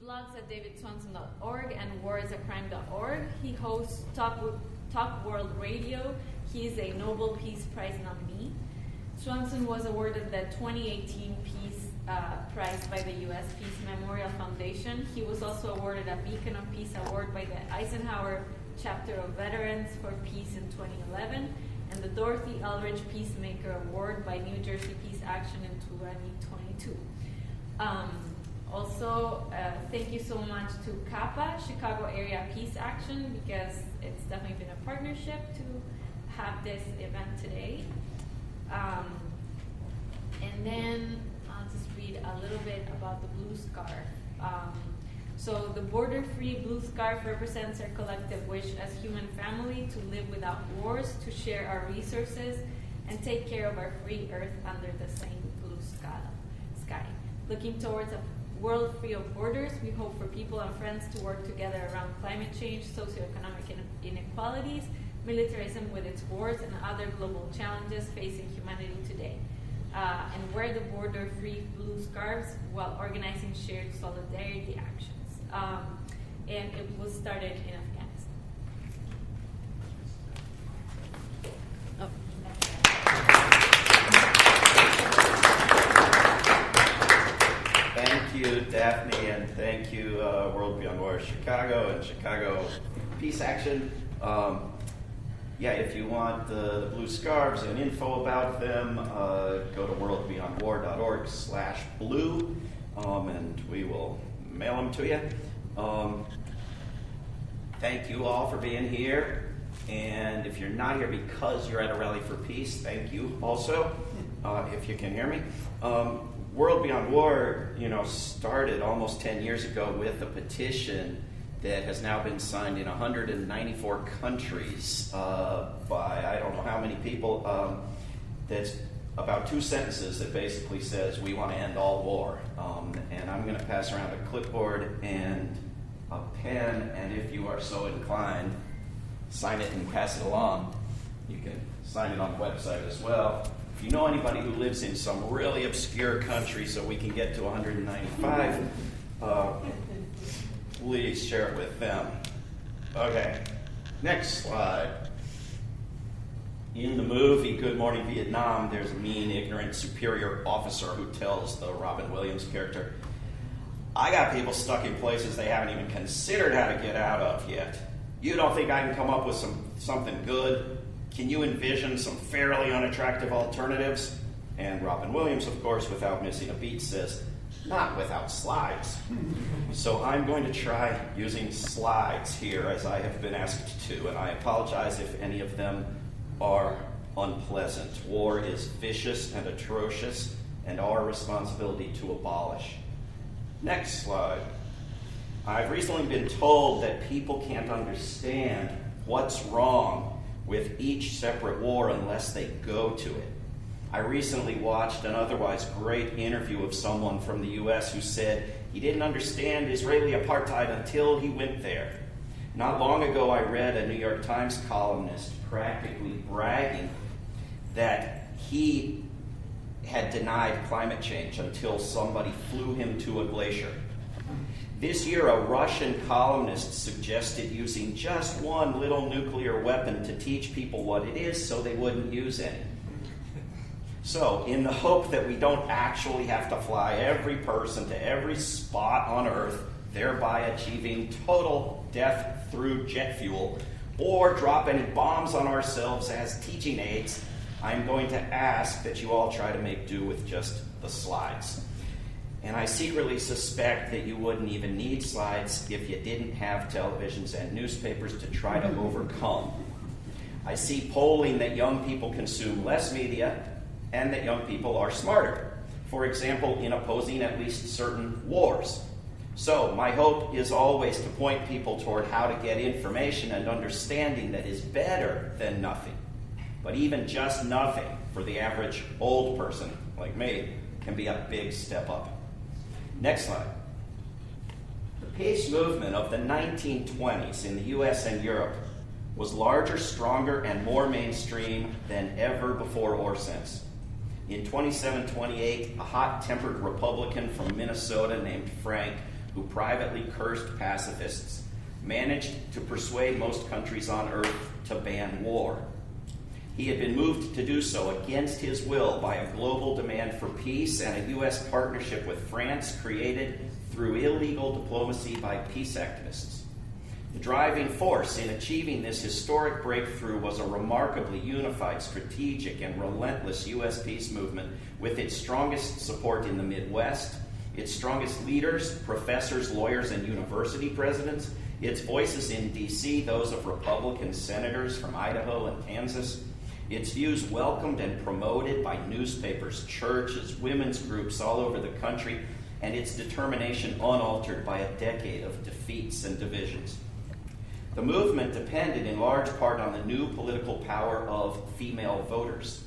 blogs at davidswanson.org and warisacrime.org. He hosts Talk World Radio. He is a Nobel Peace Prize nominee. Swanson was awarded the 2018 Peace Prize by the U.S. Peace Memorial Foundation. He was also awarded a Beacon of Peace Award by the Eisenhower Chapter of Veterans for Peace in 2011, and the Dorothy Eldridge Peacemaker Award by New Jersey Peace Action in 2022. Thank you so much to CAPA, Chicago Area Peace Action, because it's definitely been a partnership to have this event today. And then I'll just read a little bit about the blue scarf. So the border-free blue scarf represents our collective wish as human family to live without wars, to share our resources, and take care of our free earth under the same blue sky. Looking towards a world free of borders, we hope for people and friends to work together around climate change, socioeconomic inequalities, militarism with its wars, and other global challenges facing humanity today. And wear the border-free blue scarves while organizing shared solidarity actions. And it was started in Afghanistan. Thank you, Daphne, and thank you, World Beyond War Chicago and Chicago Peace Action. If you want the blue scarves and info about them, go to WorldBeyondWar.org/blue, and we will mail them to you. Thank you all for being here. And if you're not here because you're at a rally for peace, thank you also, if you can hear me. World Beyond War, started almost 10 years ago with a petition that has now been signed in 194 countries by I don't know how many people. That's about 2 sentences that basically says we want to end all war. And I'm going to pass around a clipboard and a pen, and if you are so inclined, sign it and pass it along. You can sign it on the website as well. If you know anybody who lives in some really obscure country so we can get to 195, please share it with them. Okay, next slide. In the movie Good Morning Vietnam, there's a mean, ignorant, superior officer who tells the Robin Williams character, I got people stuck in places they haven't even considered how to get out of yet. You don't think I can come up with something good? Can you envision some fairly unattractive alternatives? And Robin Williams, of course, without missing a beat, says, not without slides. So I'm going to try using slides here as I have been asked to, and I apologize if any of them are unpleasant. War is vicious and atrocious, and our responsibility to abolish. Next slide. I've recently been told that people can't understand what's wrong with each separate war unless they go to it. I recently watched an otherwise great interview of someone from the U.S. who said he didn't understand Israeli apartheid until he went there. Not long ago, I read a New York Times columnist practically bragging that he had denied climate change until somebody flew him to a glacier. This year, a Russian columnist suggested using just one little nuclear weapon to teach people what it is so they wouldn't use any. So, in the hope that we don't actually have to fly every person to every spot on Earth, thereby achieving total death through jet fuel, or drop any bombs on ourselves as teaching aids, I'm going to ask that you all try to make do with just the slides. And I secretly suspect that you wouldn't even need slides if you didn't have televisions and newspapers to try to overcome. I see polling that young people consume less media and that young people are smarter. For example, in opposing at least certain wars. So my hope is always to point people toward how to get information and understanding that is better than nothing. But even just nothing for the average old person like me can be a big step up. Next slide. The peace movement of the 1920s in the US and Europe was larger, stronger, and more mainstream than ever before or since. In 2728, a hot-tempered Republican from Minnesota named Frank who privately cursed pacifists, managed to persuade most countries on earth to ban war. He had been moved to do so against his will by a global demand for peace and a U.S. partnership with France created through illegal diplomacy by peace activists. The driving force in achieving this historic breakthrough was a remarkably unified, strategic, and relentless U.S. peace movement with its strongest support in the Midwest, its strongest leaders, professors, lawyers, and university presidents, its voices in D.C., those of Republican senators from Idaho and Kansas, its views welcomed and promoted by newspapers, churches, women's groups all over the country, and its determination unaltered by a decade of defeats and divisions. The movement depended in large part on the new political power of female voters.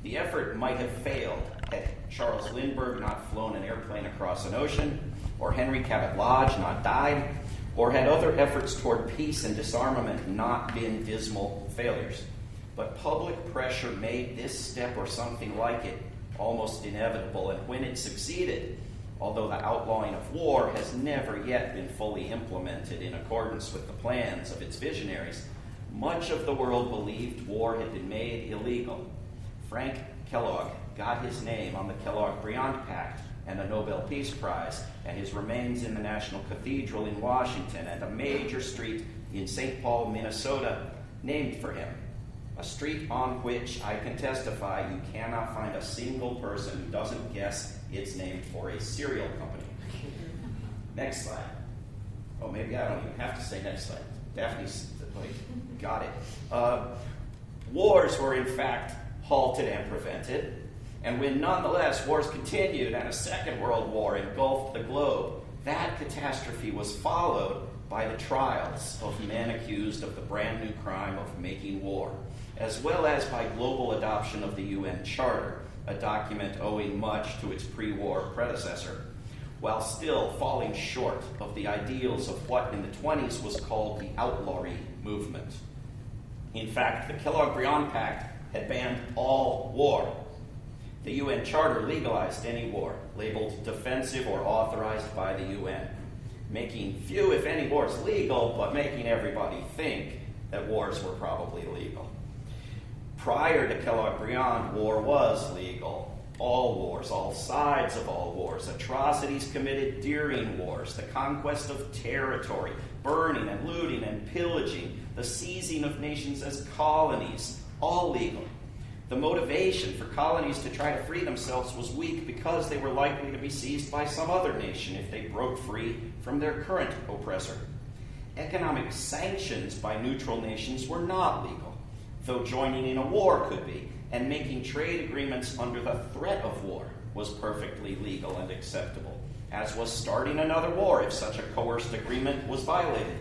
The effort might have failed had Charles Lindbergh not flown an airplane across an ocean, or Henry Cabot Lodge not died, or had other efforts toward peace and disarmament not been dismal failures. But public pressure made this step or something like it almost inevitable, and when it succeeded, although the outlawing of war has never yet been fully implemented in accordance with the plans of its visionaries, much of the world believed war had been made illegal. Frank Kellogg got his name on the Kellogg-Briand Pact and a Nobel Peace Prize, and his remains in the National Cathedral in Washington and a major street in St. Paul, Minnesota, named for him. A street on which I can testify you cannot find a single person who doesn't guess it's named for a cereal company. Next slide. Oh, maybe I don't even have to say next slide. Daphne's got it. Wars were in fact halted and prevented, and when nonetheless wars continued and a second world war engulfed the globe, that catastrophe was followed by the trials of men accused of the brand new crime of making war, as well as by global adoption of the UN Charter, a document owing much to its pre-war predecessor, while still falling short of the ideals of what in the 1920s was called the outlawry movement. In fact, the Kellogg-Briand Pact had banned all war. The UN Charter legalized any war, labeled defensive or authorized by the UN, making few, if any, wars legal, but making everybody think that wars were probably legal. Prior to Kellogg-Briand, war was legal. All wars, all sides of all wars, atrocities committed during wars, the conquest of territory, burning and looting and pillaging, the seizing of nations as colonies, all legal. The motivation for colonies to try to free themselves was weak because they were likely to be seized by some other nation if they broke free from their current oppressor. Economic sanctions by neutral nations were not legal, though joining in a war could be, and making trade agreements under the threat of war was perfectly legal and acceptable, as was starting another war if such a coerced agreement was violated.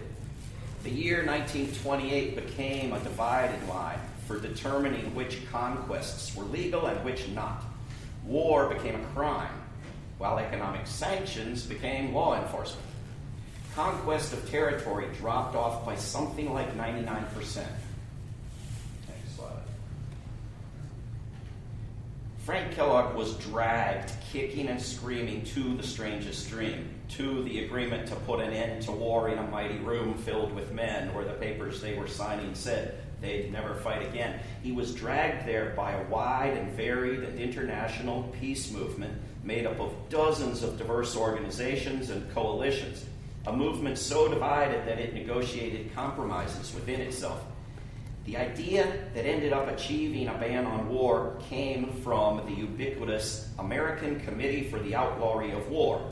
The year 1928 became a dividing line for determining which conquests were legal and which not. War became a crime, while economic sanctions became law enforcement. Conquest of territory dropped off by something like 99%. Next slide. Frank Kellogg was dragged kicking and screaming to the strangest dream, to the agreement to put an end to war in a mighty room filled with men, where the papers they were signing said they'd never fight again. He was dragged there by a wide and varied and international peace movement made up of dozens of diverse organizations and coalitions, a movement so divided that it negotiated compromises within itself. The idea that ended up achieving a ban on war came from the ubiquitous American Committee for the Outlawry of War,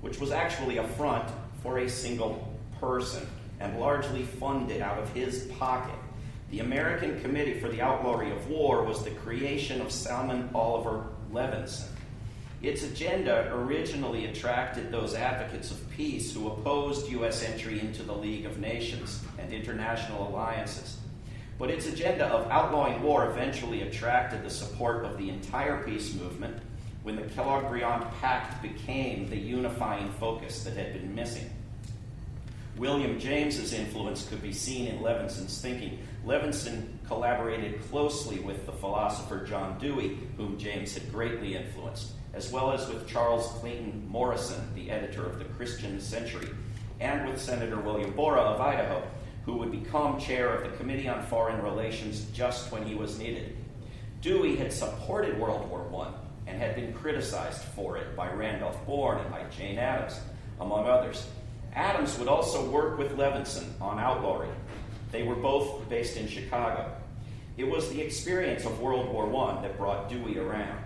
which was actually a front for a single person and largely funded out of his pocket. The American Committee for the Outlawry of War was the creation of Salmon Oliver Levinson. Its agenda originally attracted those advocates of peace who opposed U.S. entry into the League of Nations and international alliances. But its agenda of outlawing war eventually attracted the support of the entire peace movement when the Kellogg-Briand Pact became the unifying focus that had been missing. William James's influence could be seen in Levinson's thinking. Levinson collaborated closely with the philosopher John Dewey, whom James had greatly influenced. as well as with Charles Clayton Morrison, the editor of the Christian Century, and with Senator William Borah of Idaho, who would become chair of the Committee on Foreign Relations just when he was needed. Dewey had supported World War I and had been criticized for it by Randolph Bourne and by Jane Addams, among others. Addams would also work with Levinson on outlawry. They were both based in Chicago. It was the experience of World War I that brought Dewey around.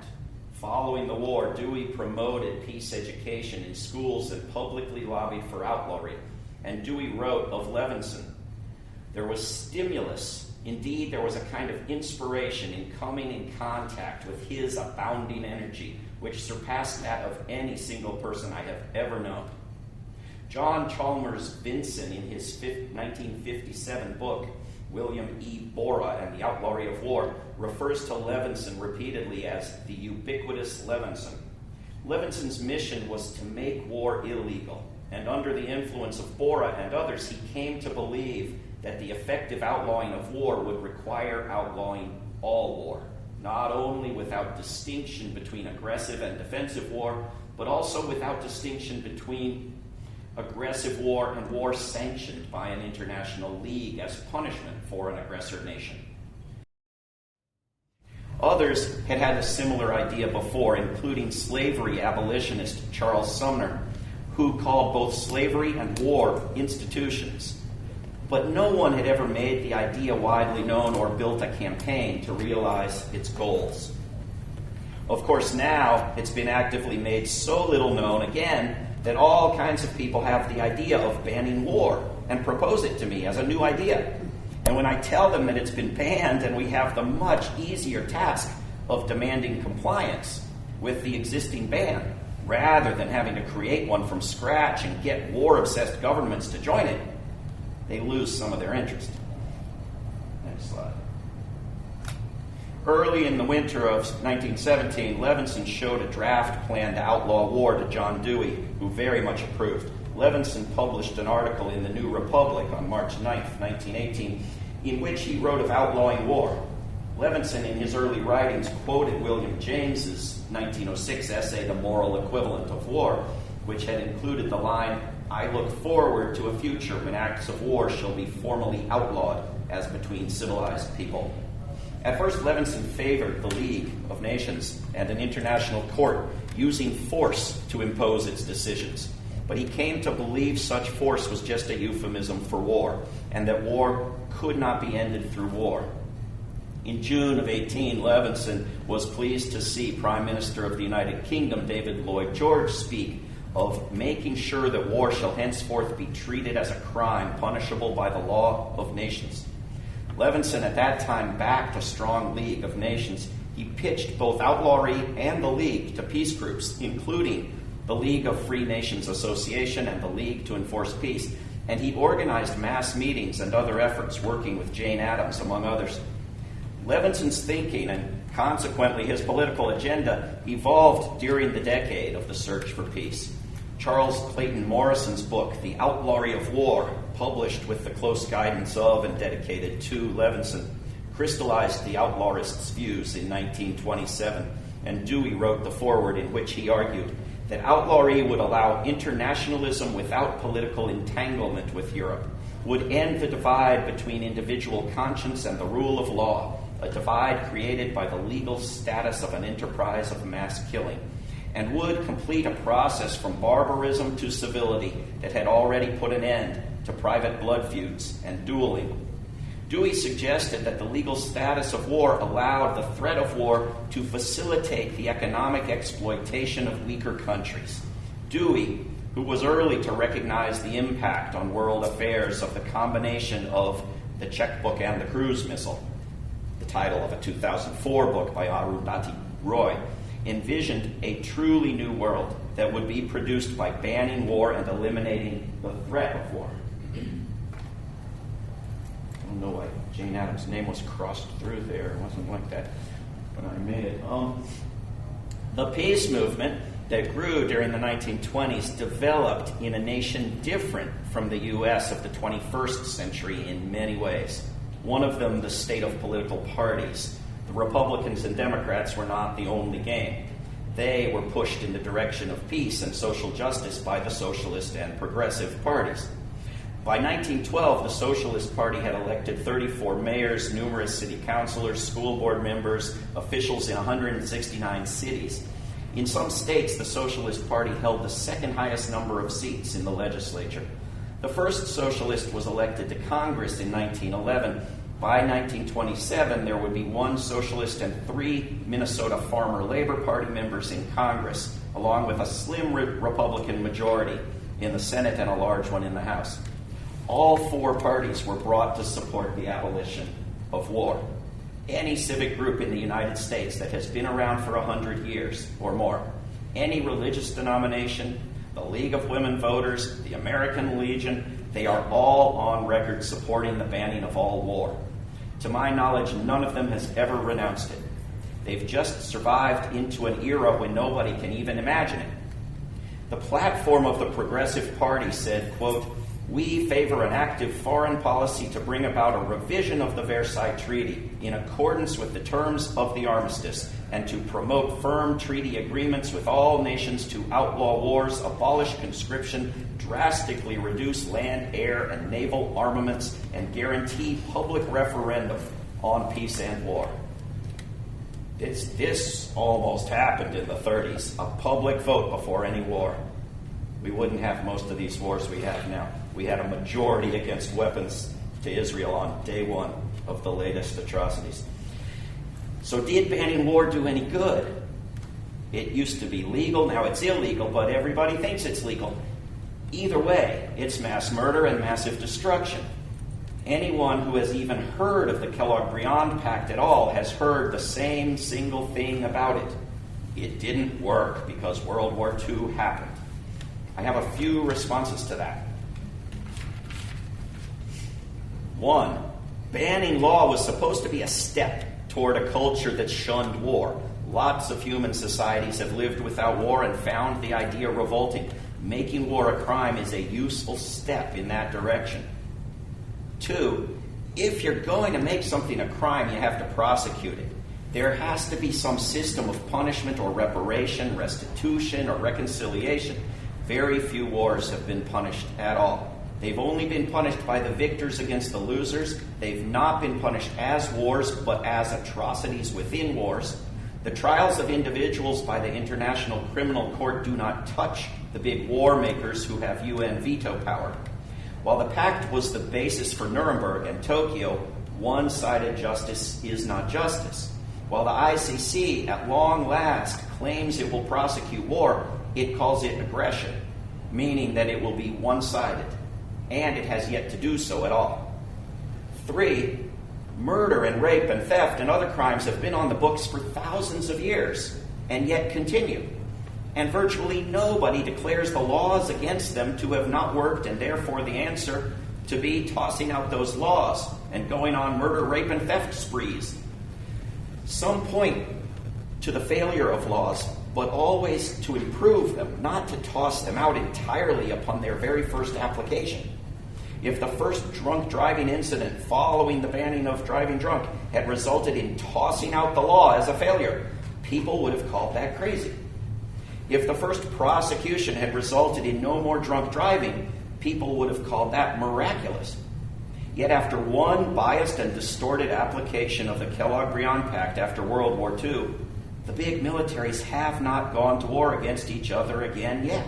Following the war, Dewey promoted peace education in schools and publicly lobbied for outlawry. And Dewey wrote of Levinson, "There was stimulus. Indeed, there was a kind of inspiration in coming in contact with his abounding energy, which surpassed that of any single person I have ever known." John Chalmers Vinson, in his 1957 book, William E. Borah and the Outlawry of War, refers to Levinson repeatedly as the ubiquitous Levinson. Levinson's mission was to make war illegal, and under the influence of Borah and others, he came to believe that the effective outlawing of war would require outlawing all war, not only without distinction between aggressive and defensive war, but also without distinction between aggressive war and war sanctioned by an international league as punishment for an aggressor nation. Others had had a similar idea before, including slavery abolitionist Charles Sumner, who called both slavery and war institutions. But no one had ever made the idea widely known or built a campaign to realize its goals. Of course, now it's been actively made so little known again that all kinds of people have the idea of banning war and propose it to me as a new idea. And when I tell them that it's been banned and we have the much easier task of demanding compliance with the existing ban, rather than having to create one from scratch and get war-obsessed governments to join it, they lose some of their interest. Next slide. Early in the winter of 1917, Levinson showed a draft plan to outlaw war to John Dewey, who very much approved. Levinson published an article in the New Republic on March 9, 1918, in which he wrote of outlawing war. Levinson, in his early writings, quoted William James's 1906 essay, The Moral Equivalent of War, which had included the line, "I look forward to a future when acts of war shall be formally outlawed as between civilized people." At first, Levinson favored the League of Nations and an international court using force to impose its decisions. But he came to believe such force was just a euphemism for war, and that war could not be ended through war. In June of 18, Levinson was pleased to see Prime Minister of the United Kingdom, David Lloyd George, speak of making sure that war shall henceforth be treated as a crime punishable by the law of nations. Levinson at that time backed a strong League of Nations. He pitched both outlawry and the League to peace groups, including the League of Free Nations Association and the League to Enforce Peace, and he organized mass meetings and other efforts working with Jane Addams, among others. Levinson's thinking, and consequently his political agenda, evolved during the decade of the search for peace. Charles Clayton Morrison's book, The Outlawry of War, published with the close guidance of and dedicated to Levinson, crystallized the outlawist's views in 1927, and Dewey wrote the foreword in which he argued that outlawry would allow internationalism without political entanglement with Europe, would end the divide between individual conscience and the rule of law, a divide created by the legal status of an enterprise of mass killing, and would complete a process from barbarism to civility that had already put an end to private blood feuds and dueling. Dewey suggested that the legal status of war allowed the threat of war to facilitate the economic exploitation of weaker countries. Dewey, who was early to recognize the impact on world affairs of the combination of the checkbook and the cruise missile, the title of a 2004 book by Arundhati Roy, envisioned a truly new world that would be produced by banning war and eliminating the threat of war. I don't know why Jane Addams' name was crossed through there. It wasn't like that when I made it. The peace movement that grew during the 1920s developed in a nation different from the U.S. of the 21st century in many ways. One of them, the state of political parties. The Republicans and Democrats were not the only game. They were pushed in the direction of peace and social justice by the socialist and progressive parties. By 1912, the Socialist Party had elected 34 mayors, numerous city councilors, school board members, officials in 169 cities. In some states, the Socialist Party held the second highest number of seats in the legislature. The first socialist was elected to Congress in 1911. By 1927, there would be one socialist and 3 Minnesota Farmer Labor Party members in Congress, along with a slim Republican majority in the Senate and a large one in the House. All 4 parties were brought to support the abolition of war. Any civic group in the United States that has been around for 100 years or more, any religious denomination, the League of Women Voters, the American Legion, they are all on record supporting the banning of all war. To my knowledge, none of them has ever renounced it. They've just survived into an era when nobody can even imagine it. The platform of the Progressive Party said, quote, "We favor an active foreign policy to bring about a revision of the Versailles Treaty in accordance with the terms of the armistice and to promote firm treaty agreements with all nations to outlaw wars, abolish conscription, drastically reduce land, air, and naval armaments, and guarantee public referendum on peace and war." This almost happened in the 30s, a public vote before any war. We wouldn't have most of these wars we have now. We had a majority against weapons to Israel on day one of the latest atrocities. So did banning war do any good? It used to be legal, now it's illegal, but everybody thinks it's legal. Either way, it's mass murder and massive destruction. Anyone who has even heard of the Kellogg-Briand Pact at all has heard the same single thing about it. It didn't work because World War II happened. I have a few responses to that. 1, banning law was supposed to be a step toward a culture that shunned war. Lots of human societies have lived without war and found the idea revolting. Making war a crime is a useful step in that direction. 2, if you're going to make something a crime, you have to prosecute it. There has to be some system of punishment or reparation, restitution, or reconciliation. Very few wars have been punished at all. They've only been punished by the victors against the losers. They've not been punished as wars, but as atrocities within wars. The trials of individuals by the International Criminal Court do not touch the big war makers who have UN veto power. While the pact was the basis for Nuremberg and Tokyo, one-sided justice is not justice. While the ICC, at long last, claims it will prosecute war, it calls it aggression, meaning that it will be one-sided, and it has yet to do so at all. 3, murder and rape and theft and other crimes have been on the books for thousands of years, and yet continue. And virtually nobody declares the laws against them to have not worked, and therefore the answer to be tossing out those laws and going on murder, rape, and theft sprees. Some point to the failure of laws, but always to improve them, not to toss them out entirely upon their very first application. If the first drunk driving incident following the banning of driving drunk had resulted in tossing out the law as a failure, people would have called that crazy. If the first prosecution had resulted in no more drunk driving, people would have called that miraculous. Yet after one biased and distorted application of the Kellogg-Briand Pact after World War II, the big militaries have not gone to war against each other again yet.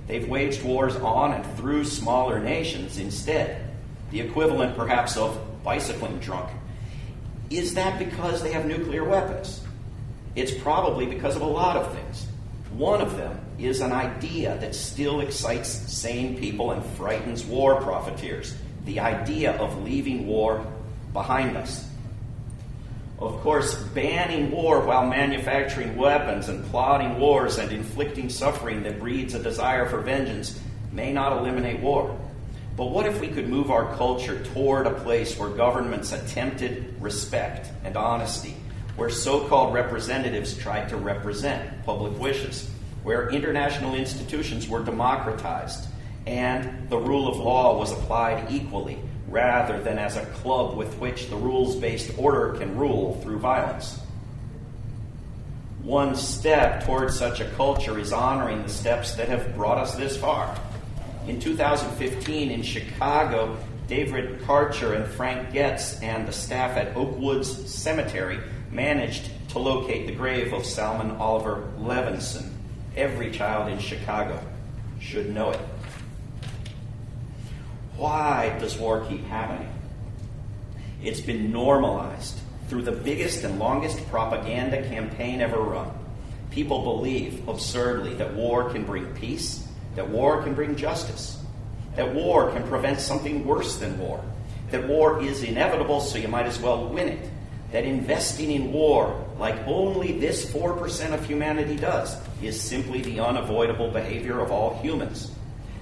They've waged wars on and through smaller nations instead, the equivalent perhaps of bicycling drunk. Is that because they have nuclear weapons? It's probably because of a lot of things. One of them is an idea that still excites sane people and frightens war profiteers, the idea of leaving war behind us. Of course, banning war while manufacturing weapons and plotting wars and inflicting suffering that breeds a desire for vengeance may not eliminate war. But what if we could move our culture toward a place where governments attempted respect and honesty, where so-called representatives tried to represent public wishes, where international institutions were democratized, and the rule of law was applied equally, rather than as a club with which the rules-based order can rule through violence? One step towards such a culture is honoring the steps that have brought us this far. In 2015 in Chicago, David Karcher and Frank Getz and the staff at Oakwoods Cemetery managed to locate the grave of Salmon Oliver Levinson. Every child in Chicago should know it. Why does war keep happening? It's been normalized through the biggest and longest propaganda campaign ever run. People believe absurdly that war can bring peace, that war can bring justice, that war can prevent something worse than war, that war is inevitable, so you might as well win it, that investing in war, like only this 4% of humanity does, is simply the unavoidable behavior of all humans,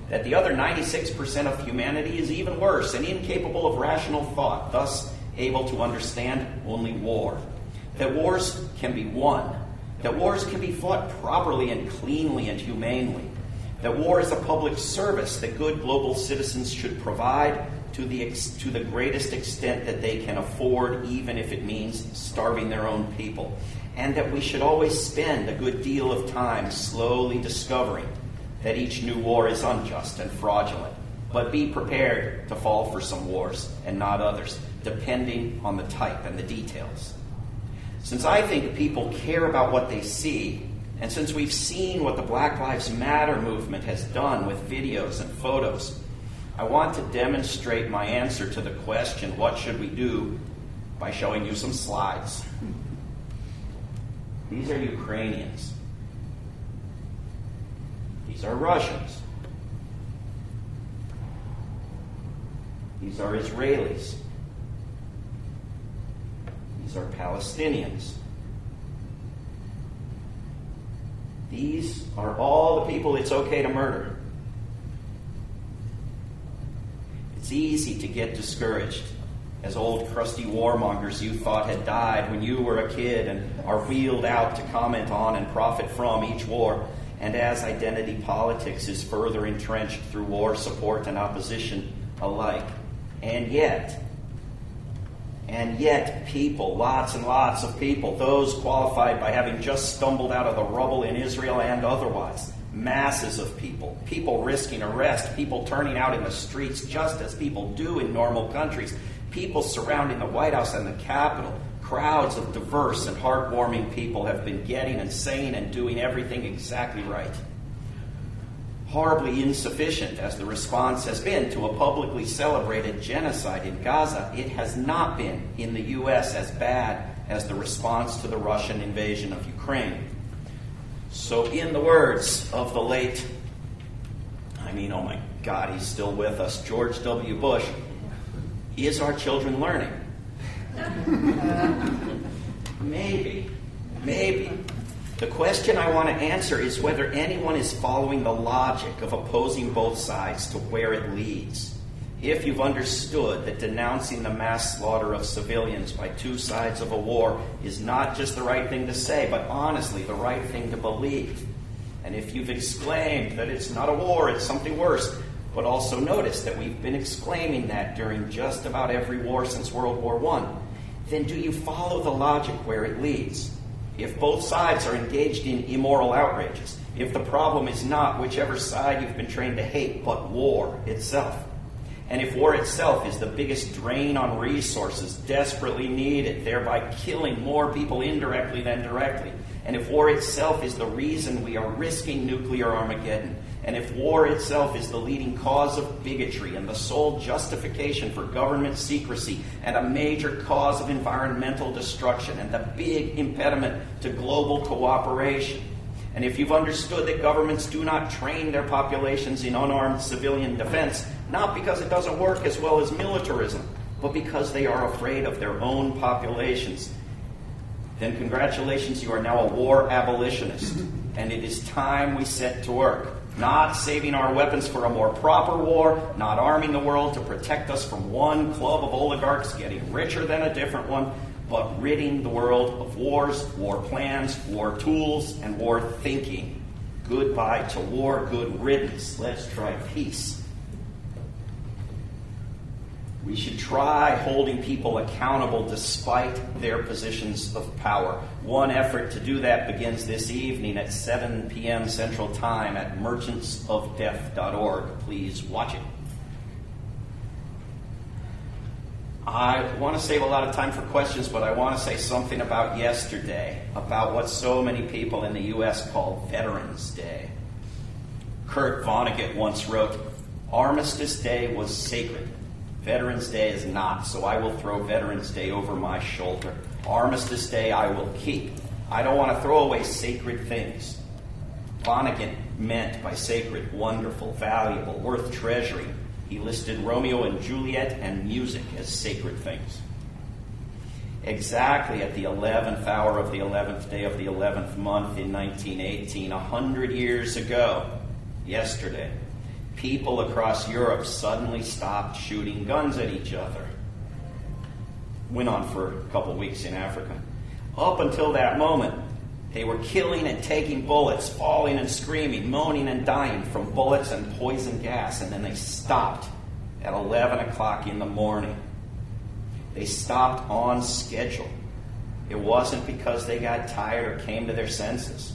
that the other 96% of humanity is even worse and incapable of rational thought, thus able to understand only war, that wars can be won, that wars can be fought properly and cleanly and humanely, that war is a public service that good global citizens should provide to the greatest extent that they can afford, even if it means starving their own people, and that we should always spend a good deal of time slowly discovering that each new war is unjust and fraudulent, but be prepared to fall for some wars and not others, depending on the type and the details. Since I think people care about what they see, and since we've seen what the Black Lives Matter movement has done with videos and photos, I want to demonstrate my answer to the question, what should we do, by showing you some slides. These are Ukrainians. These are Russians. These are Israelis. These are Palestinians. These are all the people it's okay to murder. It's easy to get discouraged as old crusty warmongers you thought had died when you were a kid and are wheeled out to comment on and profit from each war, and as identity politics is further entrenched through war support and opposition alike. And yet people, lots and lots of people, those qualified by having just stumbled out of the rubble in Israel and otherwise, masses of people, people risking arrest, people turning out in the streets just as people do in normal countries, people surrounding the White House and the Capitol, crowds of diverse and heartwarming people have been getting and saying and doing everything exactly right. Horribly insufficient as the response has been to a publicly celebrated genocide in Gaza, it has not been in the U.S. as bad as the response to the Russian invasion of Ukraine. So in the words of the late, oh my God, he's still with us, George W. Bush, is our children learning? Maybe. The question I want to answer is whether anyone is following the logic of opposing both sides to where it leads. If you've understood that denouncing the mass slaughter of civilians by two sides of a war is not just the right thing to say, but honestly the right thing to believe. And if you've exclaimed that it's not a war, it's something worse, but also notice that we've been exclaiming that during just about every war since World War I, then do you follow the logic where it leads? If both sides are engaged in immoral outrages, if the problem is not whichever side you've been trained to hate, but war itself, and if war itself is the biggest drain on resources desperately needed, thereby killing more people indirectly than directly, and if war itself is the reason we are risking nuclear Armageddon, and if war itself is the leading cause of bigotry and the sole justification for government secrecy and a major cause of environmental destruction and the big impediment to global cooperation, and if you've understood that governments do not train their populations in unarmed civilian defense, not because it doesn't work as well as militarism, but because they are afraid of their own populations, then congratulations, you are now a war abolitionist. And it is time we set to work. Not saving our weapons for a more proper war, not arming the world to protect us from one club of oligarchs getting richer than a different one, but ridding the world of wars, war plans, war tools, and war thinking. Goodbye to war, good riddance. Let's try peace. We should try holding people accountable despite their positions of power. One effort to do that begins this evening at 7 p.m. Central Time at merchantsofdeath.org. Please watch it. I want to save a lot of time for questions, but I want to say something about yesterday, about what so many people in the U.S. call Veterans Day. Kurt Vonnegut once wrote, "Armistice Day was sacred. Veterans Day is not, so I will throw Veterans Day over my shoulder. Armistice Day I will keep. I don't want to throw away sacred things." Vonnegut meant by sacred, wonderful, valuable, worth treasuring. He listed Romeo and Juliet and music as sacred things. Exactly at the 11th hour of the 11th day of the 11th month in 1918, 100 years ago, yesterday, people across Europe suddenly stopped shooting guns at each other. Went on for a couple weeks in Africa. Up until that moment, they were killing and taking bullets, falling and screaming, moaning and dying from bullets and poison gas, and then they stopped at 11 o'clock in the morning. They stopped on schedule. It wasn't because they got tired or came to their senses.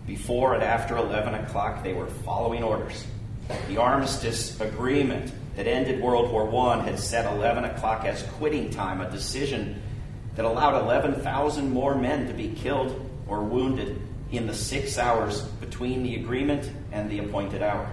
Before and after 11 o'clock, they were following orders. The armistice agreement that ended World War I had set 11 o'clock as quitting time, a decision that allowed 11,000 more men to be killed or wounded in the 6 hours between the agreement and the appointed hour.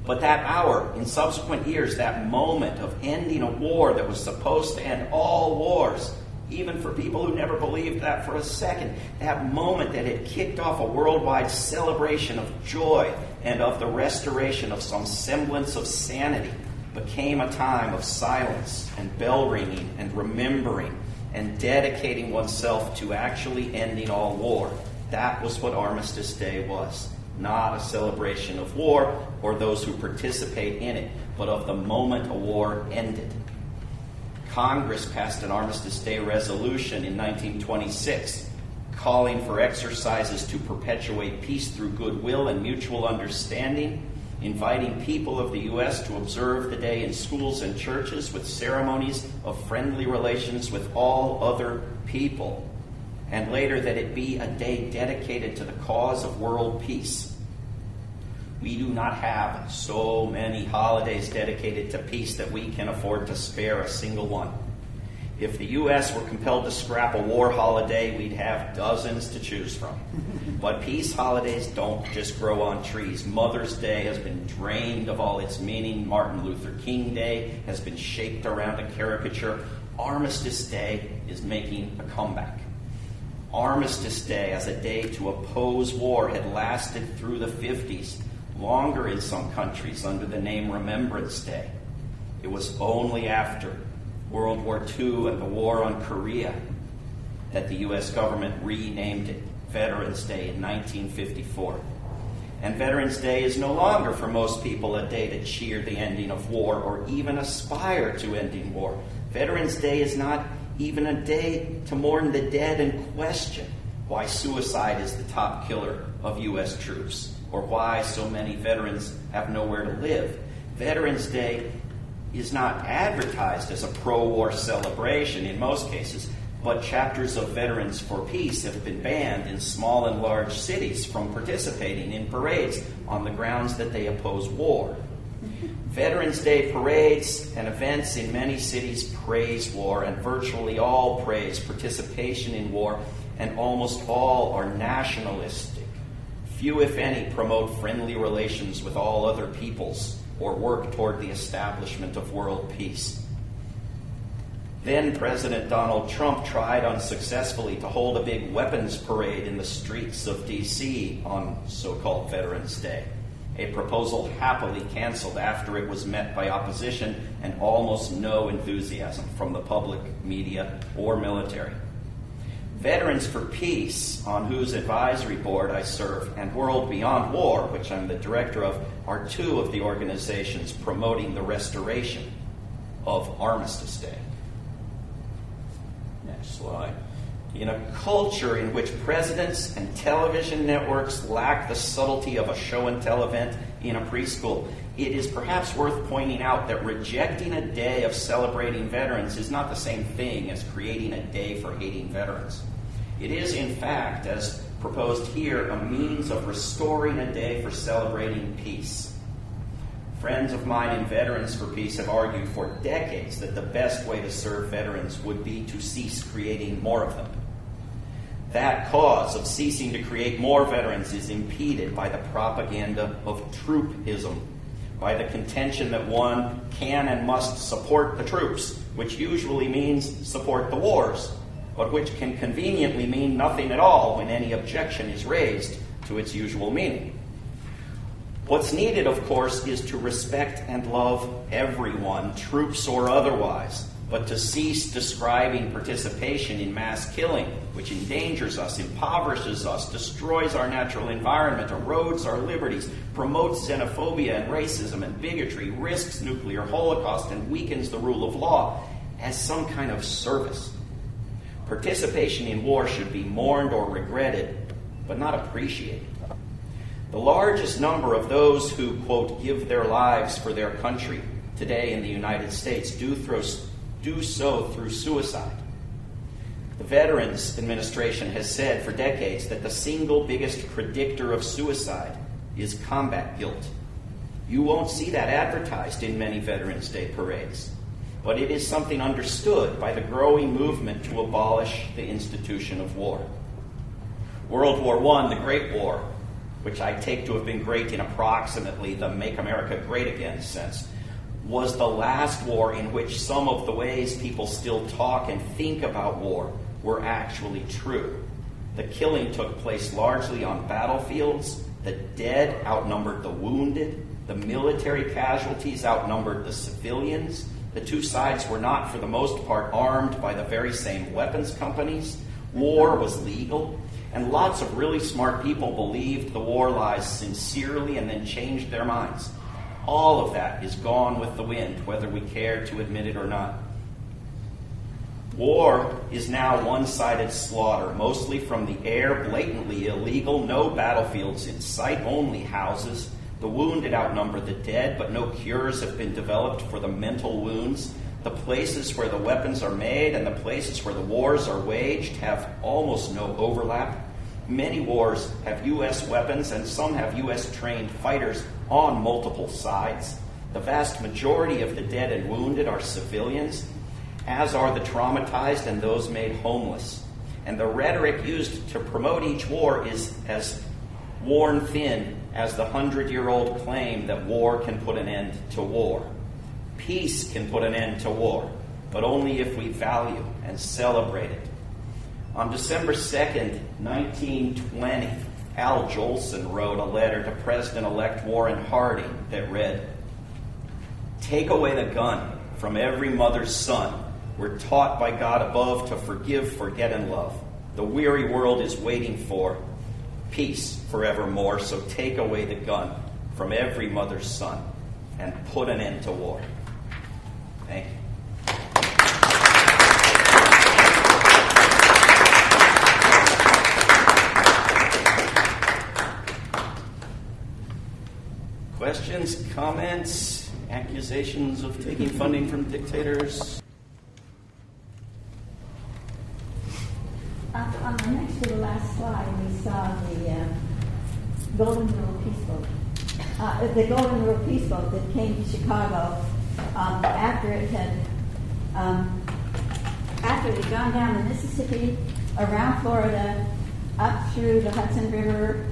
But that hour, in subsequent years, that moment of ending a war that was supposed to end all wars, even for people who never believed that for a second, that moment that had kicked off a worldwide celebration of joy and of the restoration of some semblance of sanity, became a time of silence and bell ringing and remembering and dedicating oneself to actually ending all war. That was what Armistice Day was. Not a celebration of war or those who participate in it, but of the moment a war ended. Congress passed an Armistice Day resolution in 1926 calling for exercises to perpetuate peace through goodwill and mutual understanding, inviting people of the U.S. to observe the day in schools and churches with ceremonies of friendly relations with all other people, and later that it be a day dedicated to the cause of world peace. We do not have so many holidays dedicated to peace that we can afford to spare a single one. If the U.S. were compelled to scrap a war holiday, we'd have dozens to choose from. But peace holidays don't just grow on trees. Mother's Day has been drained of all its meaning. Martin Luther King Day has been shaped around a caricature. Armistice Day is making a comeback. Armistice Day as a day to oppose war had lasted through the 50s, longer in some countries under the name Remembrance Day. It was only after World War II and the war on Korea that the U.S. government renamed it Veterans Day in 1954. And Veterans Day is no longer for most people a day to cheer the ending of war or even aspire to ending war. Veterans Day is not even a day to mourn the dead and question why suicide is the top killer of U.S. troops or why so many veterans have nowhere to live. Veterans Day is not advertised as a pro-war celebration in most cases, but chapters of Veterans for Peace have been banned in small and large cities from participating in parades on the grounds that they oppose war. Veterans Day parades and events in many cities praise war, and virtually all praise participation in war, and almost all are nationalistic. Few, if any, promote friendly relations with all other peoples or work toward the establishment of world peace. Then President Donald Trump tried unsuccessfully to hold a big weapons parade in the streets of D.C. on so-called Veterans Day, a proposal happily canceled after it was met by opposition and almost no enthusiasm from the public, media, or military. Veterans for Peace, on whose advisory board I serve, and World Beyond War, which I'm the director of, are two of the organizations promoting the restoration of Armistice Day. Next slide. In a culture in which presidents and television networks lack the subtlety of a show and tell event in a preschool, it is perhaps worth pointing out that rejecting a day of celebrating veterans is not the same thing as creating a day for hating veterans. It is, in fact, as proposed here, a means of restoring a day for celebrating peace. Friends of mine in Veterans for Peace have argued for decades that the best way to serve veterans would be to cease creating more of them. That cause of ceasing to create more veterans is impeded by the propaganda of troopism, by the contention that one can and must support the troops, which usually means support the wars, but which can conveniently mean nothing at all when any objection is raised to its usual meaning. What's needed, of course, is to respect and love everyone, troops or otherwise, but to cease describing participation in mass killing, which endangers us, impoverishes us, destroys our natural environment, erodes our liberties, promotes xenophobia and racism and bigotry, risks nuclear holocaust, and weakens the rule of law as some kind of service. Participation in war should be mourned or regretted, but not appreciated. The largest number of those who, quote, give their lives for their country today in the United States do so through suicide. The Veterans Administration has said for decades that the single biggest predictor of suicide is combat guilt. You won't see that advertised in many Veterans Day parades, but it is something understood by the growing movement to abolish the institution of war. World War I, the Great War, which I take to have been great in approximately the Make America Great Again sense, was the last war in which some of the ways people still talk and think about war were actually true. The killing took place largely on battlefields. The dead outnumbered the wounded. The military casualties outnumbered the civilians. The two sides were not, for the most part, armed by the very same weapons companies. War was legal. And lots of really smart people believed the war lies sincerely and then changed their minds. All of that is gone with the wind, whether we care to admit it or not. War is now one-sided slaughter, mostly from the air, blatantly illegal, no battlefields in sight, only houses. The wounded outnumber the dead, but no cures have been developed for the mental wounds. The places where the weapons are made and the places where the wars are waged have almost no overlap. Many wars have U.S. weapons and some have U.S.-trained fighters on multiple sides. The vast majority of the dead and wounded are civilians, as are the traumatized and those made homeless. And the rhetoric used to promote each war is as worn thin as the 100-year-old claim that war can put an end to war. Peace can put an end to war, but only if we value and celebrate it. On December 2nd, 1920, Al Jolson wrote a letter to President-elect Warren Harding that read, "Take away the gun from every mother's son. We're taught by God above to forgive, forget, and love. The weary world is waiting for peace forevermore, so take away the gun from every mother's son and put an end to war." Thank you. Questions, comments, accusations of taking funding from dictators? On the next to the last slide, we saw the Golden Rule Peace Boat. The Golden Rule Peace Boat that came to Chicago after it had gone down the Mississippi, around Florida, up through the Hudson River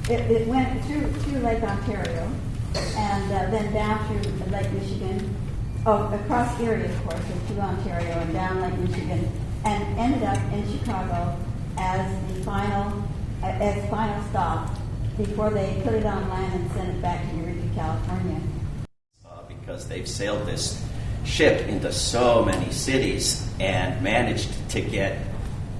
it went through Lake Ontario and then down through Lake Michigan, across Erie, of course, and through Ontario and down Lake Michigan, and ended up in Chicago as the final stop before they put it on land and sent it back to Eureka, California. Because they've sailed this ship into so many cities and managed to get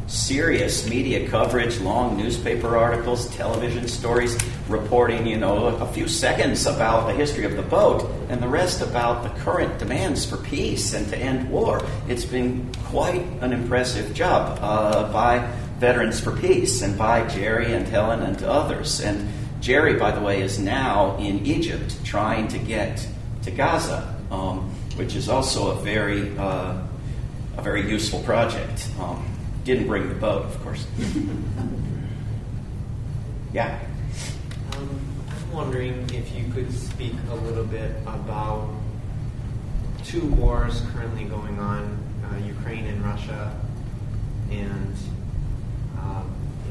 serious media coverage, long newspaper articles, television stories, reporting, a few seconds about the history of the boat and the rest about the current demands for peace and to end war. It's been quite an impressive job by Veterans for Peace and by Jerry and Helen and others. And Jerry, by the way, is now in Egypt trying to get to Gaza, which is also a very useful project. Didn't bring the boat, of course. Yeah. I'm wondering if you could speak a little bit about two wars currently going on, Ukraine and Russia, and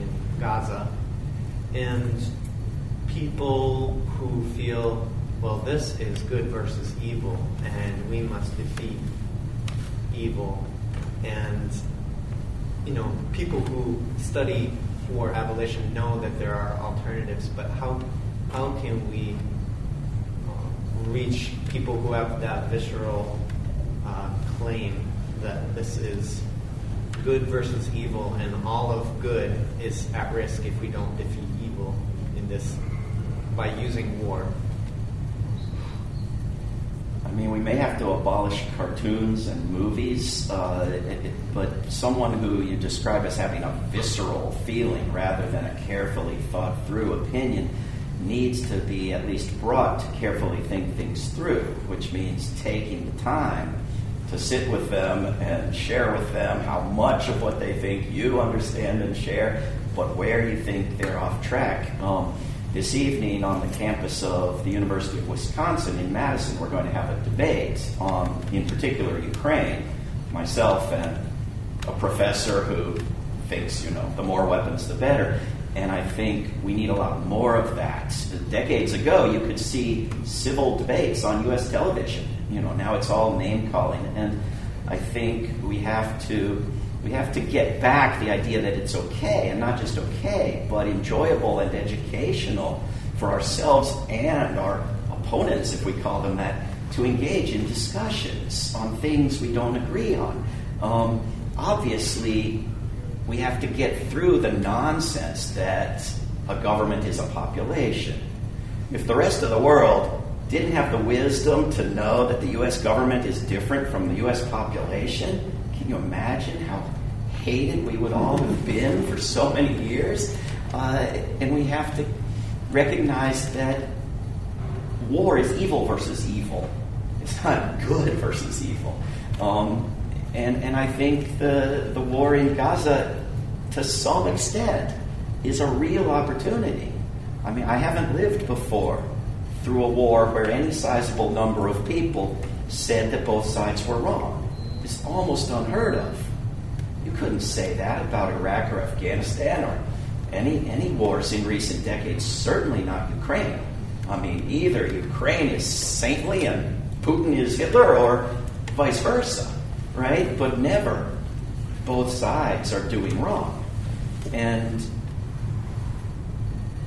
in Gaza, and people who feel, well, this is good versus evil, and we must defeat evil. And people who study war abolition know that there are alternatives, but how can we reach people who have that visceral claim that this is good versus evil, and all of good is at risk if we don't defeat evil in this by using war? I mean, we may have to abolish cartoons and movies, but someone who you describe as having a visceral feeling rather than a carefully thought through opinion needs to be at least brought to carefully think things through, which means taking the time to sit with them and share with them how much of what they think you understand and share, but where you think they're off track. This evening on the campus of the University of Wisconsin in Madison, we're going to have a debate on, in particular, Ukraine. Myself and a professor who thinks, the more weapons, the better. And I think we need a lot more of that. Decades ago, you could see civil debates on U.S. television. Now it's all name-calling. And I think we have to get back the idea that it's okay, and not just okay, but enjoyable and educational for ourselves and our opponents, if we call them that, to engage in discussions on things we don't agree on. Obviously, we have to get through the nonsense that a government is a population. If the rest of the world didn't have the wisdom to know that the U.S. government is different from the U.S. population, can you imagine how hated we would all have been for so many years? And we have to recognize that war is evil versus evil. It's not good versus evil. And I think the war in Gaza, to some extent, is a real opportunity. I mean, I haven't lived before through a war where any sizable number of people said that both sides were wrong. It's almost unheard of. You couldn't say that about Iraq or Afghanistan or any wars in recent decades, certainly not Ukraine. I mean, either Ukraine is saintly and Putin is Hitler, or vice versa, right? But never both sides are doing wrong. And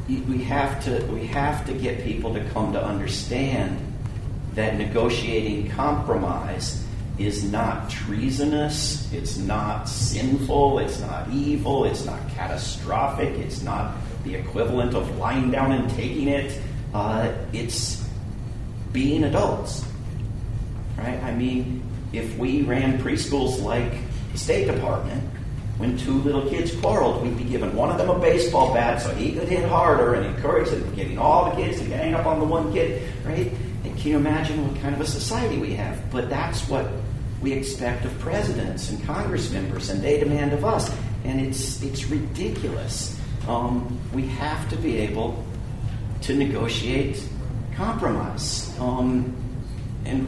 we have to get people to come to understand that negotiating compromise is not treasonous, it's not sinful, it's not evil, it's not catastrophic, it's not the equivalent of lying down and taking it. It's being adults, right? I mean, if we ran preschools like the State Department, when two little kids quarreled, we'd be giving one of them a baseball bat so he could hit harder and encourage them, getting all the kids to gang up on the one kid, right? And can you imagine what kind of a society we have? But that's what we expect of presidents and Congress members, and they demand of us. And it's ridiculous. We have to be able to negotiate compromise. And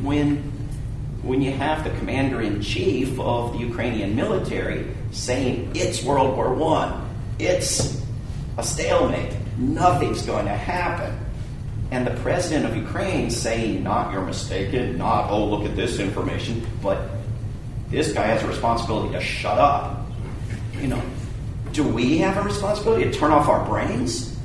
when you have the commander-in-chief of the Ukrainian military saying it's World War I, it's a stalemate, nothing's going to happen, and the president of Ukraine saying, not you're mistaken, not, oh, look at this information, but this guy has a responsibility to shut up. Do we have a responsibility to turn off our brains?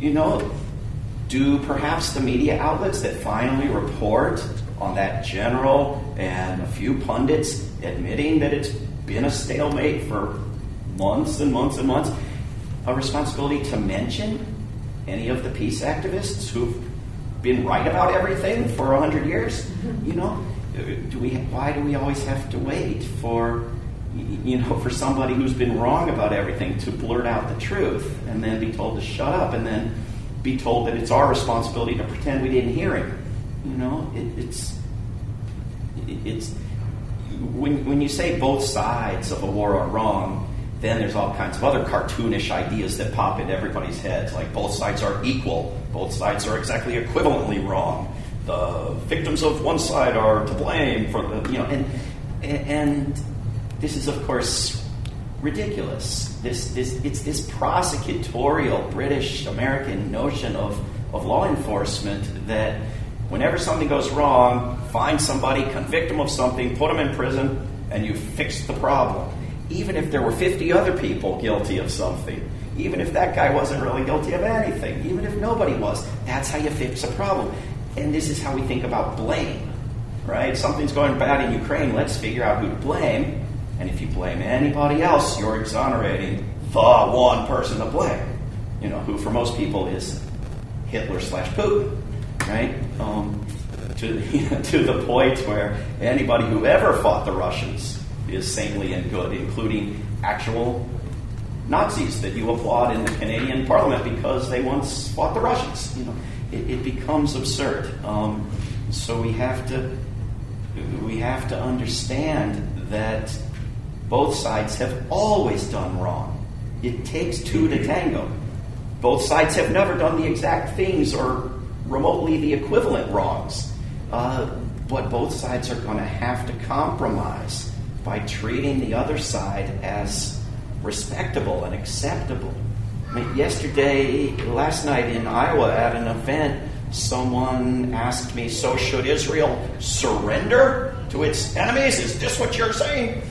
Do perhaps the media outlets that finally report on that general and a few pundits admitting that it's been a stalemate for months and months and months, a responsibility to mention any of the peace activists who've been right about everything for 100 years? You know, why do we always have to wait for, for somebody who's been wrong about everything to blurt out the truth and then be told to shut up and then be told that it's our responsibility to pretend we didn't hear him? You know, it's when you say both sides of a war are wrong, then there's all kinds of other cartoonish ideas that pop into everybody's heads, like both sides are equal, both sides are exactly equivalently wrong, the victims of one side are to blame for the, and this is of course ridiculous. It's this prosecutorial British American notion of law enforcement that whenever something goes wrong, find somebody, convict them of something, put them in prison, and you fix the problem. Even if there were 50 other people guilty of something, even if that guy wasn't really guilty of anything, even if nobody was, that's how you fix a problem. And this is how we think about blame, right? Something's going bad in Ukraine, let's figure out who to blame. And if you blame anybody else, you're exonerating the one person to blame, who for most people is Hitler/Putin, right? To the point where anybody who ever fought the Russians is saintly and good, including actual Nazis that you applaud in the Canadian Parliament because they once fought the Russians. It becomes absurd. So we have to understand that both sides have always done wrong. It takes two to tango. Both sides have never done the exact things or remotely the equivalent wrongs. But both sides are going to have to compromise by treating the other side as respectable and acceptable. I mean, last night in Iowa at an event, someone asked me, so should Israel surrender to its enemies? Is this what you're saying?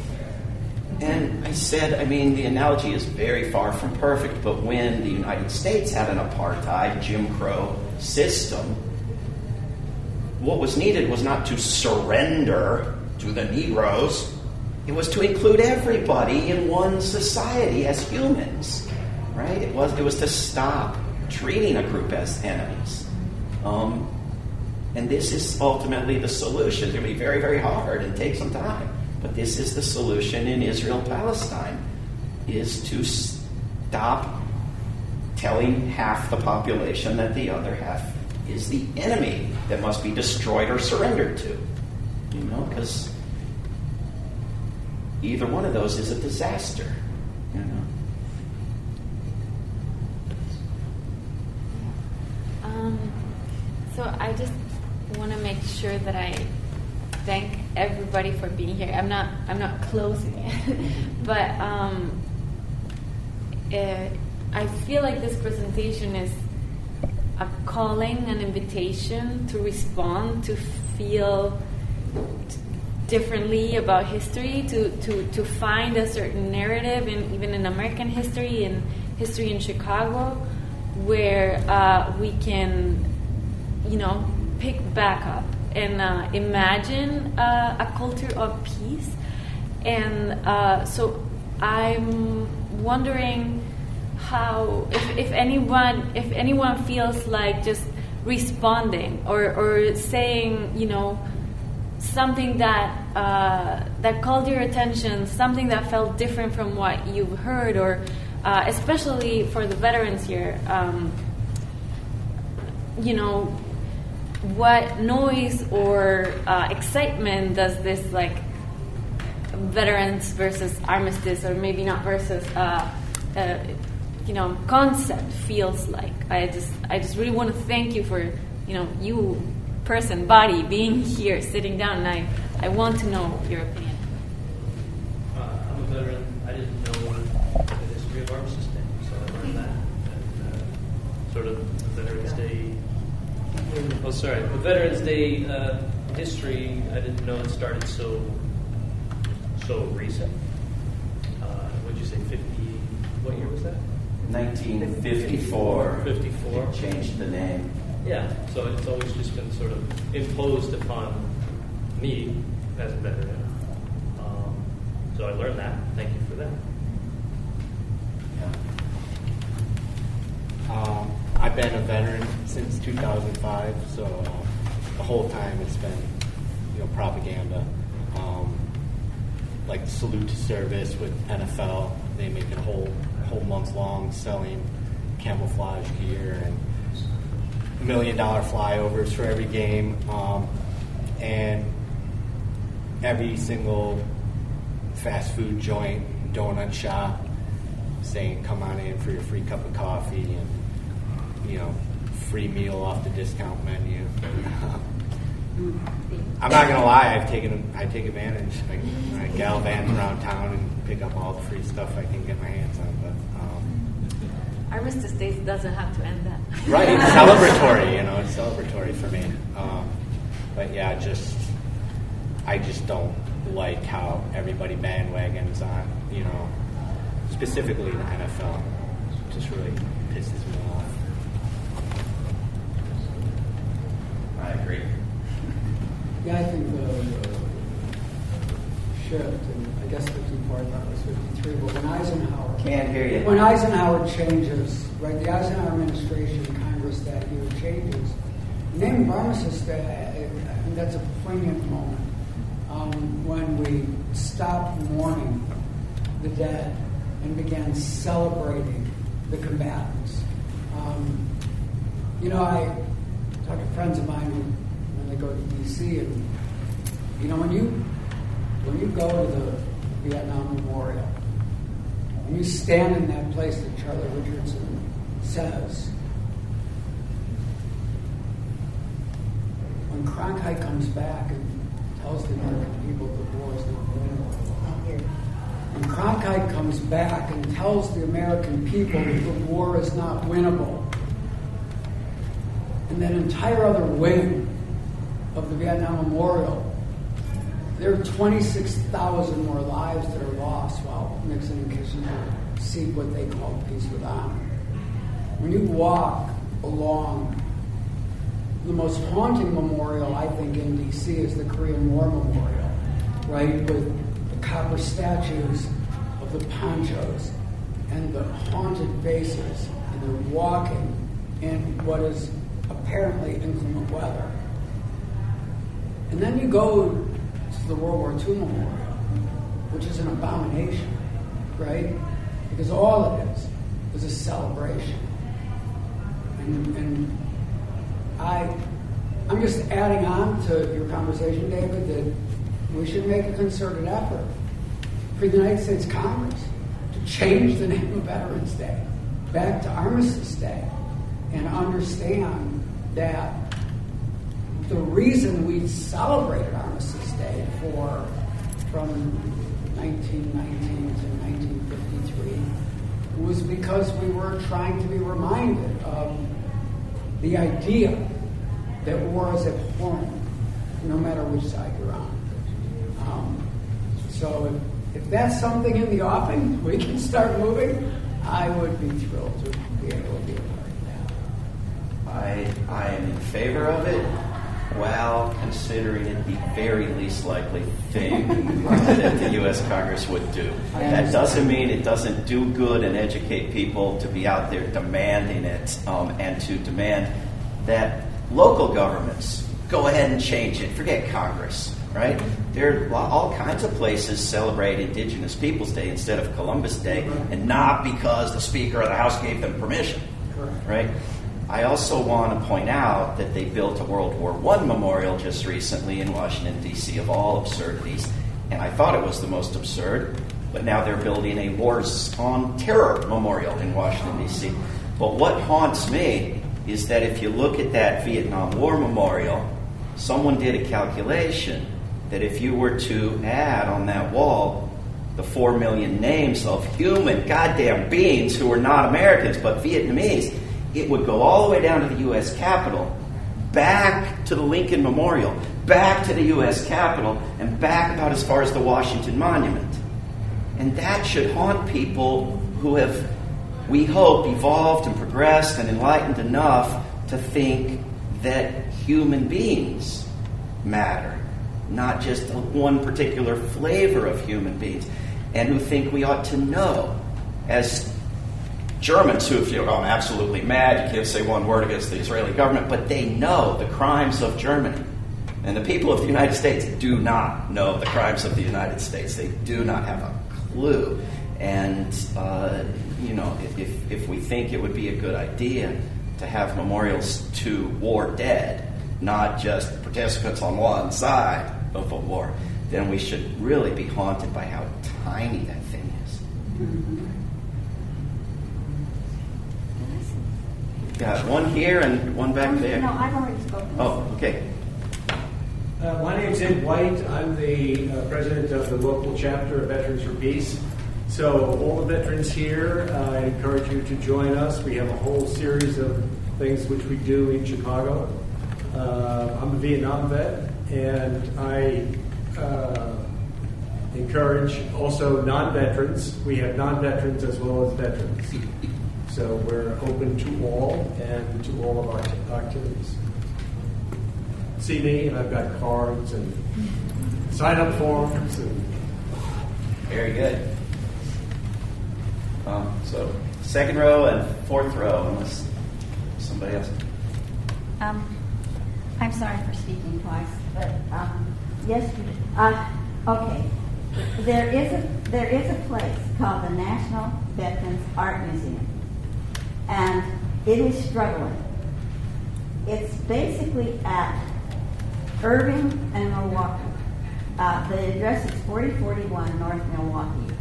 And I said, the analogy is very far from perfect, but when the United States had an apartheid, Jim Crow system, what was needed was not to surrender to the Negroes. It was to include everybody in one society as humans, right? It was to stop treating a group as enemies. And this is ultimately the solution. It's going to be very, very hard and take some time. But this is the solution in Israel-Palestine, is to stop telling half the population that the other half is the enemy that must be destroyed or surrendered to. Because either one of those is a disaster. So I just want to make sure that I thank everybody for being here. I'm not closing it, but I feel like this presentation is a calling, an invitation to respond, to feel differently about history, to find a certain narrative, even in American history, in history in Chicago, where we can, pick back up and imagine a culture of peace. And so I'm wondering how, if anyone feels like just responding or saying, something that called your attention, something that felt different from what you've heard, or especially for the veterans here, what noise or excitement does this veterans versus armistice, or maybe not versus concept feels like? I just really want to thank you for you person, body, being here, sitting down, and I want to know your opinion. I'm a veteran. I didn't know the history of arms system, so I learned that. And sort of Veterans Day. The Veterans Day history, I didn't know it started so recent. What'd you say, 50, what year was that? 1954. 54. They changed the name. Yeah, so it's always just been sort of imposed upon me as a veteran. So I learned that. Thank you for that. I've been a veteran since 2005, so the whole time it's been, propaganda. Like Salute to Service with NFL, they make it a whole month long selling camouflage gear and $1 million flyovers for every game, and every single fast food joint, donut shop, saying come on in for your free cup of coffee and free meal off the discount menu. I'm not gonna lie, I take advantage. I gallivant around town and pick up all the free stuff I can get my hands on. But Armistice Day doesn't have to end that. right, it's celebratory. It's celebratory for me. But yeah, I just don't like how everybody bandwagons on. Specifically the NFL. It just really pisses me off. I agree. Yeah, I think the shift, and I guess 54, I thought it was 53, but when Eisenhower... Can't hear you. When Eisenhower changes, right, the Eisenhower administration, Congress that year changes, the name of Armistice Day, I think that's a poignant moment when we stopped mourning the dead and began celebrating the combatants. I talk to friends of mine when they go to D.C. and when you go to the Vietnam Memorial and you stand in that place that Charlie Richardson says, when Cronkite comes back and tells the American people the war is not winnable, when Cronkite comes back and tells the American people that the war is not winnable, and that entire other wing of the Vietnam Memorial, there are 26,000 more lives that are lost while Nixon and Kissinger seek what they call peace with honor. When you walk along the most haunting memorial, I think, in D.C. is the Korean War Memorial, right, with the copper statues of the ponchos and the haunted faces, and they're walking in what is apparently inclement weather. And then you go to the World War II Memorial, which is an abomination, right? Because all it is a celebration. And I'm just adding on to your conversation, David, that we should make a concerted effort for the United States Congress to change the name of Veterans Day back to Armistice Day and understand that the reason we celebrated Armistice Day from 1919 to 1953 was because we were trying to be reminded of the idea that war is abhorrent, no matter which side you're on. So if that's something in the offing, we can start moving, I would be thrilled to be able to be a part of that. I am in favor of it, while considering it the very least likely thing that the U.S. Congress would do. That doesn't mean it doesn't do good and educate people to be out there demanding it, and to demand that local governments go ahead and change it. Forget Congress, right? There are all kinds of places celebrate Indigenous Peoples Day instead of Columbus Day, and not because the Speaker of the House gave them permission, right? I also want to point out that they built a World War I memorial just recently in Washington, D.C., of all absurdities, and I thought it was the most absurd, but now they're building a Wars on Terror memorial in Washington, D.C. But what haunts me is that if you look at that Vietnam War memorial, someone did a calculation that if you were to add on that wall the 4 million names of human goddamn beings who were not Americans but Vietnamese, it would go all the way down to the U.S. Capitol, back to the Lincoln Memorial, back to the U.S. Capitol, and back about as far as the Washington Monument. And that should haunt people who have, we hope, evolved and progressed and enlightened enough to think that human beings matter, not just one particular flavor of human beings, and who think we ought to know, as Germans who feel, oh, I'm absolutely mad, you can't say one word against the Israeli government, but they know the crimes of Germany. And the people of the United States do not know the crimes of the United States. They do not have a clue. And, if we think it would be a good idea to have memorials to war dead, not just participants on one side of a war, then we should really be haunted by how tiny that thing is. Got one here and one back there. No, I've already spoken. Oh, okay. My name's Ed White. I'm the president of the local chapter of Veterans for Peace. So all the veterans here, I encourage you to join us. We have a whole series of things which we do in Chicago. I'm a Vietnam vet, and I encourage also non-veterans. We have non-veterans as well as veterans. So we're open to all and to all of our activities. See me, and I've got cards and sign-up forms. Very good. So second row and fourth row, unless somebody else. I'm sorry for speaking twice, but yes, okay. There is a place called the National Veterans Art Museum, and it is struggling. It's basically at Irving and Milwaukee. The address is 4041 North Milwaukee.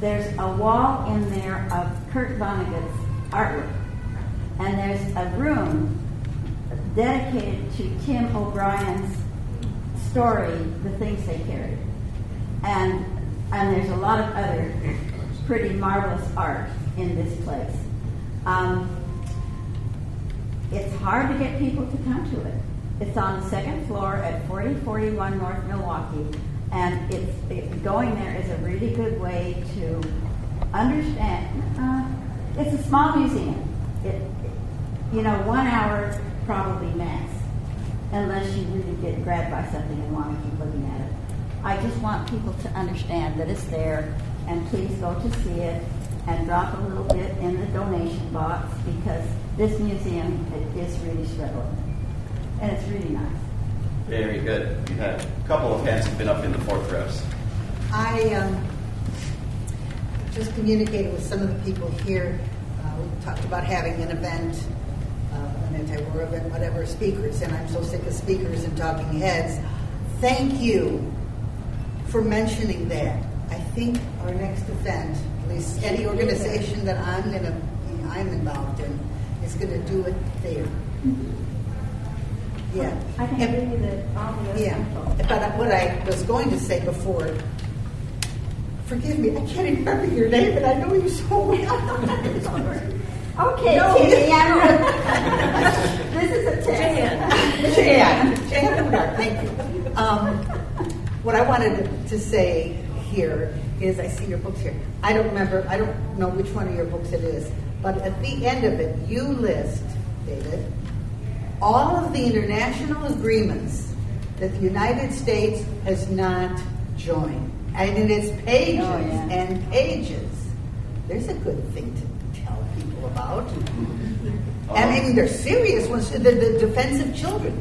There's a wall in there of Kurt Vonnegut's artwork, and there's a room dedicated to Tim O'Brien's story, The Things They Carried. And there's a lot of other pretty marvelous art in this place. It's hard to get people to come to it. It's on the second floor at 4041 North Milwaukee, and going there is a really good way to understand. It's a small museum. 1 hour probably max, unless you really get grabbed by something and want to keep looking at it. I just want people to understand that it's there, and please go to see it and drop a little bit in the donation box, because this museum is really struggling. And it's really nice. Very good. We've had a couple of hands have been up in the fourth rows. I just communicated with some of the people here. We talked about having an event, an anti-war event, whatever, speakers, and I'm so sick of speakers and talking heads. Thank you for mentioning that. I think our next event, at least any organization that I'm involved in, is going to do it there. Yeah. I can give you all the other info. But what I was going to say before, forgive me, I can't even remember your name, but I know you so well. Okay, no, Timmy, this is a test. Jan, thank you. What I wanted to say here is, I see your books here. I don't know which one of your books it is, but at the end of it, you list, David, all of the international agreements that the United States has not joined. And in its pages and pages, there's a good thing to tell people about. I mean, they're serious ones. The defense of children.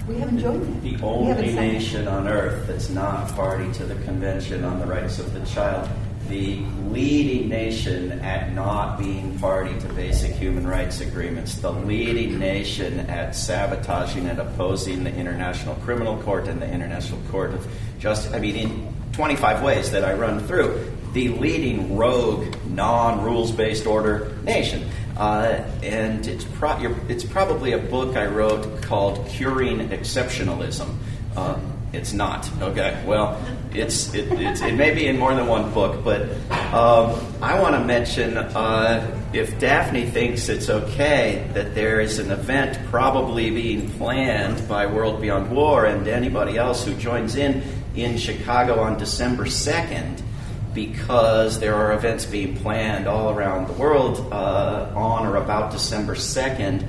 We haven't joined that. The only nation on earth that's not party to the Convention on the Rights of the Child. The leading nation at not being party to basic human rights agreements, the leading nation at sabotaging and opposing the International Criminal Court and the International Court of Justice. I mean, in 25 ways that I run through, the leading rogue, non-rules-based order nation. And it's probably a book I wrote called Curing Exceptionalism. It's not. Okay. Well, it may be in more than one book, but I want to mention if Daphne thinks it's okay that there is an event probably being planned by World Beyond War and anybody else who joins in Chicago on December 2nd, because there are events being planned all around the world on or about December 2nd,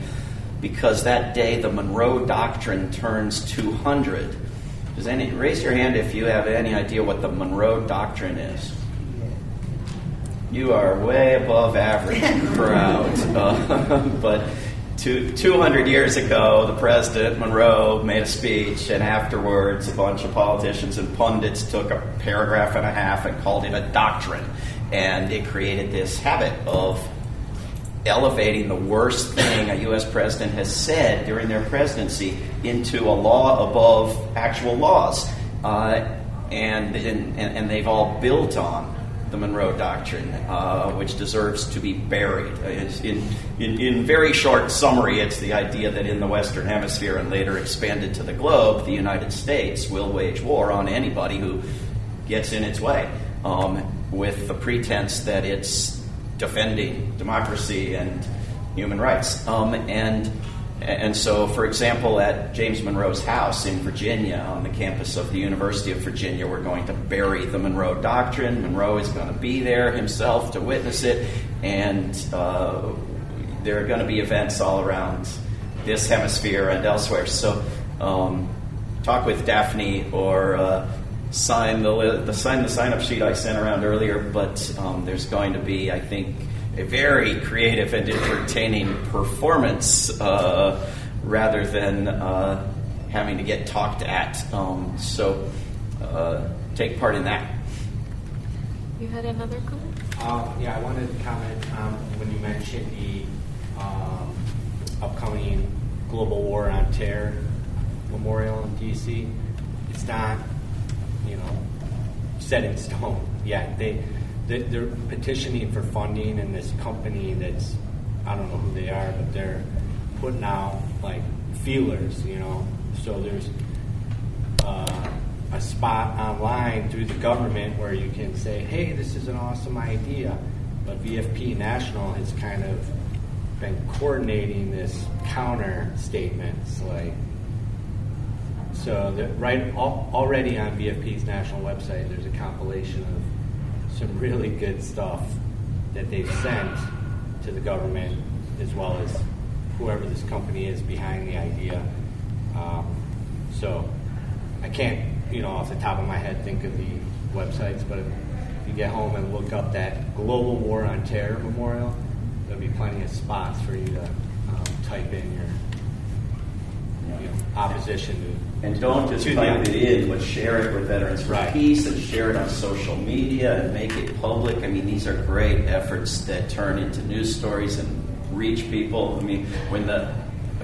because that day the Monroe Doctrine turns 200. Raise your hand if you have any idea what the Monroe Doctrine is. You are way above average crowd. But 200 years ago, the President, Monroe, made a speech, and afterwards a bunch of politicians and pundits took a paragraph and a half and called it a doctrine. And it created this habit of elevating the worst thing a U.S. president has said during their presidency into a law above actual laws. And they've all built on the Monroe Doctrine, which deserves to be buried. In very short summary, it's the idea that in the Western Hemisphere and later expanded to the globe, the United States will wage war on anybody who gets in its way, with the pretense that it's defending democracy and human rights. And so, for example, at James Monroe's house in Virginia, on the campus of the University of Virginia, we're going to bury the Monroe Doctrine. Monroe is going to be there himself to witness it, and there are going to be events all around this hemisphere and elsewhere. So talk with Daphne or sign the sign-up sheet I sent around earlier, but there's going to be, I think, a very creative and entertaining performance rather than having to get talked at. So take part in that. You had another comment? Yeah, I wanted to comment when you mentioned the upcoming Global War on Terror Memorial in D.C. It's not, set in stone yet. They're petitioning for funding, and this company that's, I don't know who they are, but they're putting out like feelers, So there's a spot online through the government where you can say, hey, this is an awesome idea. But VFP National has kind of been coordinating this counter statements, so that already on VFP's national website, there's a compilation of some really good stuff that they've sent to the government, as well as whoever this company is behind the idea. So I can't, off the top of my head, think of the websites, but if you get home and look up that Global War on Terror Memorial, there'll be plenty of spots for you to type in your opposition to. And don't just type it in, but share it with Veterans for Peace and share it on social media and make it public. I mean, these are great efforts that turn into news stories and reach people. I mean, when a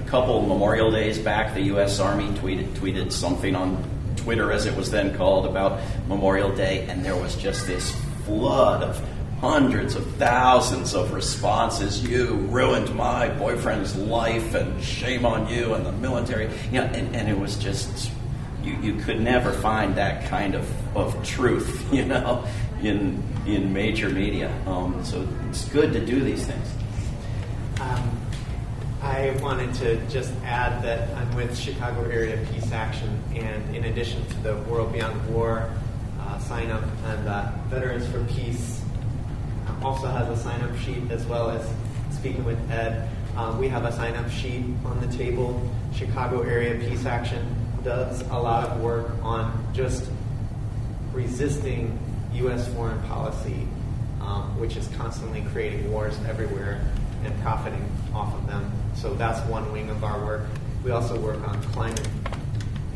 couple Memorial Days back, the U.S. Army tweeted something on Twitter, as it was then called, about Memorial Day, and there was just this flood of hundreds of thousands of responses. You ruined my boyfriend's life, and shame on you and the military. And it was just, you could never find that kind of truth, in major media. So it's good to do these things. I wanted to just add that I'm with Chicago Area Peace Action, and in addition to the World Beyond War sign up, and Veterans for Peace also has a sign-up sheet, as well as speaking with Ed. We have a sign-up sheet on the table. Chicago Area Peace Action does a lot of work on just resisting U.S. foreign policy, which is constantly creating wars everywhere and profiting off of them. So that's one wing of our work. We also work on climate,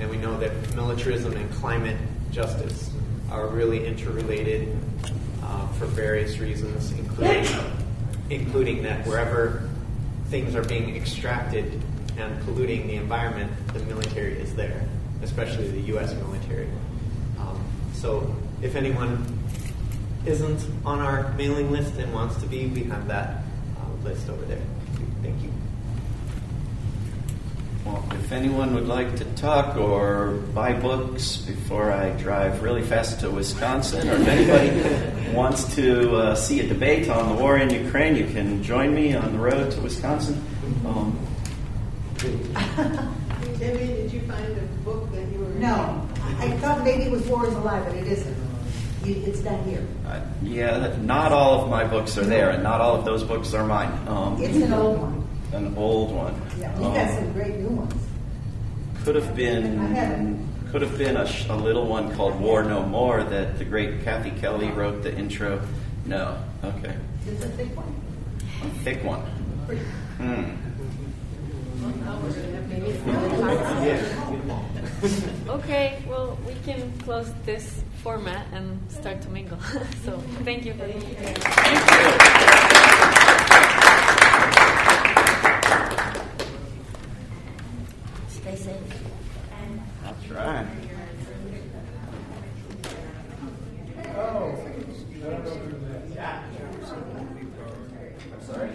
and we know that militarism and climate justice are really interrelated for various reasons, including that wherever things are being extracted and polluting the environment, the military is there, especially the U.S. military. So if anyone isn't on our mailing list and wants to be, we have that list over there. Thank you. Well, if anyone would like to talk or buy books before I drive really fast to Wisconsin, or if anybody wants to see a debate on the war in Ukraine, you can join me on the road to Wisconsin. Debbie, did you find a book that you were... No. I thought maybe it was War is Alive, but it isn't. It's down here. Yeah, not all of my books are there, and not all of those books are mine. It's an old one. An old one. Yeah, we got some great new ones. Could have been a little one called War No More that the great Kathy Kelly wrote the intro No. Okay. It's a thick one. A thick one. Okay, well, we can close this format and start to mingle. So, thank you for being here. Stay safe. That's right. I'm sorry.